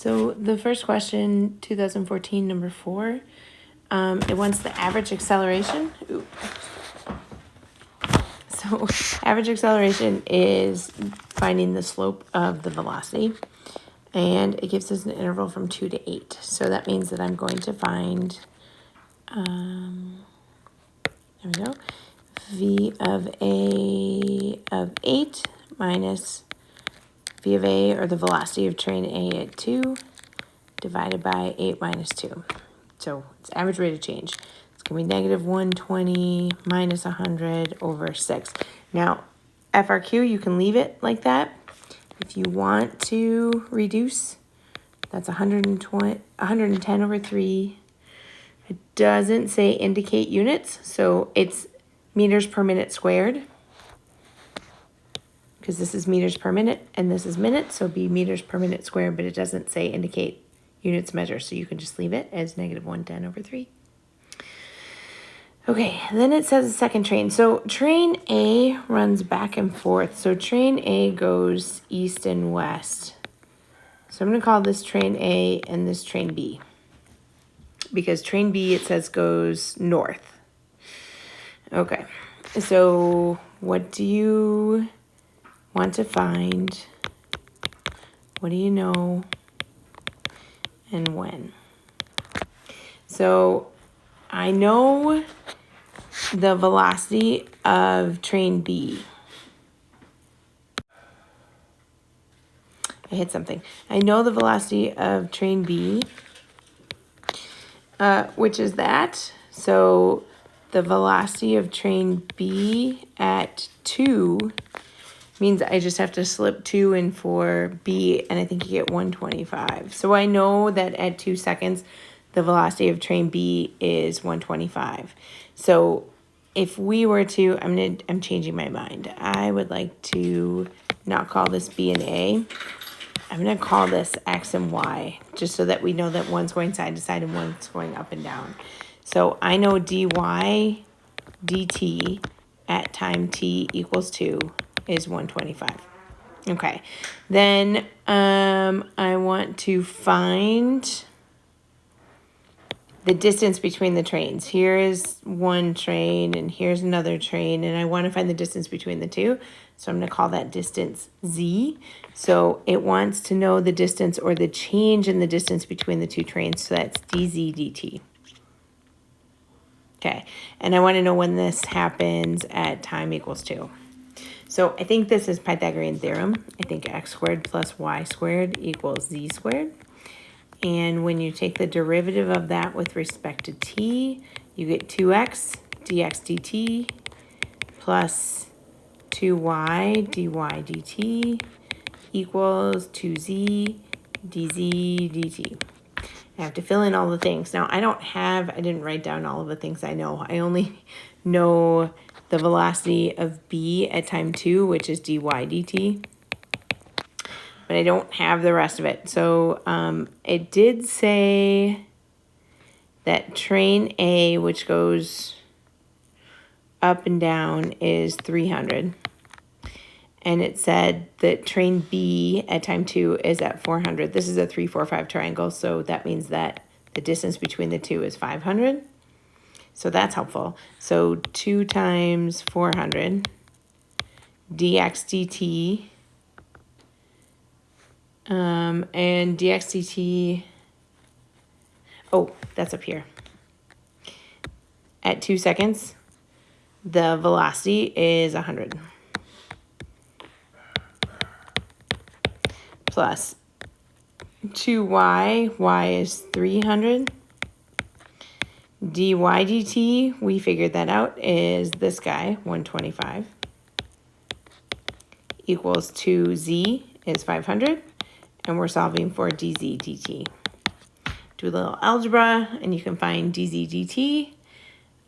So the first question, 2014, number 4, it wants the average acceleration. Ooh. So average acceleration is finding the slope of the velocity, and it gives us an interval from 2 to 8. So that means that I'm going to find, there we go, v of a of 8 minus v of a, or the velocity of train A at 2, divided by 8 minus 2. So it's average rate of change. It's going to be negative 120 minus 100 over 6. Now, FRQ, you can leave it like that. If you want to reduce, that's 110 over 3. It doesn't say indicate units, so it's meters per minute squared, because this is meters per minute and this is minutes, so it'd be meters per minute squared, but it doesn't say indicate units measure, so you can just leave it as negative 110 over 3. Okay, then it says the second train. So train A runs back and forth. So train A goes east and west. So I'm going to call this train A and this train B, because train B, it says, goes north. Okay, so what do you want to find? What do you know? And when? So I know the velocity of train B. I hit something. I know the velocity of train B, which is that. So the velocity of train B at 2 means I just have to slip 2 in for B, and I think you get 125. So I know that at 2 seconds, the velocity of train B is 125. So if we were to, I'm changing my mind. I would like to not call this B and A. I'm going to call this X and Y, just so that we know that one's going side to side and one's going up and down. So I know dy dt at time t equals 2 is 125. Okay, then I want to find the distance between the trains. Here is one train and here's another train, and I want to find the distance between the two. So I'm going to call that distance z. So it wants to know the distance, or the change in the distance between the two trains. So that's dz dt. Okay, and I want to know when this happens at time equals 2. So I think this is Pythagorean theorem. I think x squared plus y squared equals z squared. And when you take the derivative of that with respect to t, you get 2x dx dt plus 2y dy dt equals 2z dz dt. I have to fill in all the things. Now, I didn't write down all of the things I know. I only know the velocity of B at time 2, which is dy dt. But I don't have the rest of it. So it did say that train A, which goes up and down, is 300. And it said that train B at time 2 is at 400. This is a 3, 4, 5 triangle, so that means that the distance between the two is 500. So that's helpful. So 2 times 400 dx dt, and dx dt, oh, that's up here. At 2 seconds, the velocity is 100. Plus 2y, y is 300. dy dt, we figured that out, is this guy, 125, equals 2z is 500, and we're solving for dz dt. Do a little algebra, and you can find dz dt.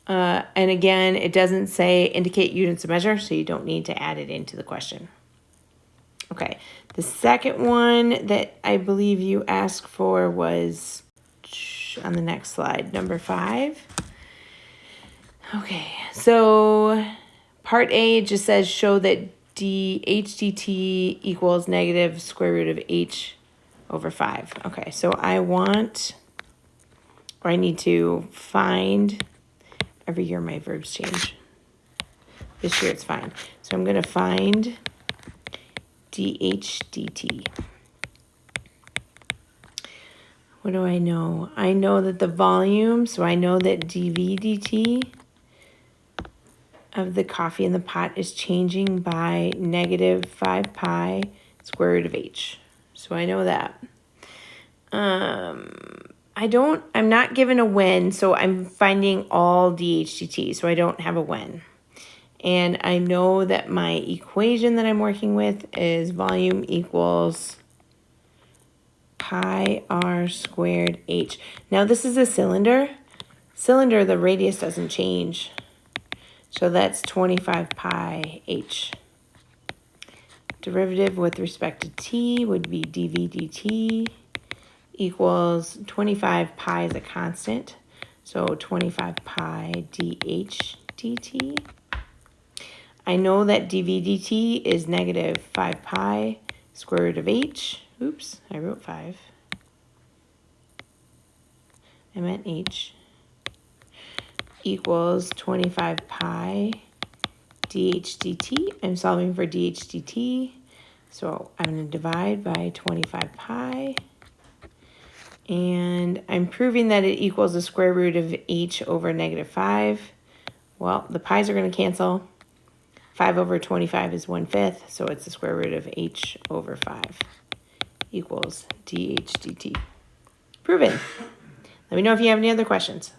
And again, it doesn't say indicate units of measure, so you don't need to add it into the question. Okay, the second one that I believe you asked for was on the next slide, number 5. Okay, so part A just says show that h dt equals negative square root of h over 5. Okay, so I want, or I need to find, every year my verbs change. This year it's fine. So I'm going to find dH dt. What do I know? I know that the volume, so I know that dV dt of the coffee in the pot is changing by negative 5 pi square root of h. So I know that. I'm not given a when, so I'm finding all dH dt, so I don't have a when. And I know that my equation that I'm working with is volume equals pi r squared h. Now this is a cylinder. Cylinder, the radius doesn't change. So that's 25 pi h. Derivative with respect to t would be dV dt equals 25 pi is a constant. So 25 pi dH dt. I know that dV dt is negative 5 pi square root of h. Oops, I wrote 5. I meant h. Equals 25 pi dH dt. I'm solving for dH dt. So I'm going to divide by 25 pi. And I'm proving that it equals the square root of h over negative 5. Well, the pi's are going to cancel. 5 over 25 is 1/5, so it's the square root of h over 5 equals dH dt. Proven. Let me know if you have any other questions.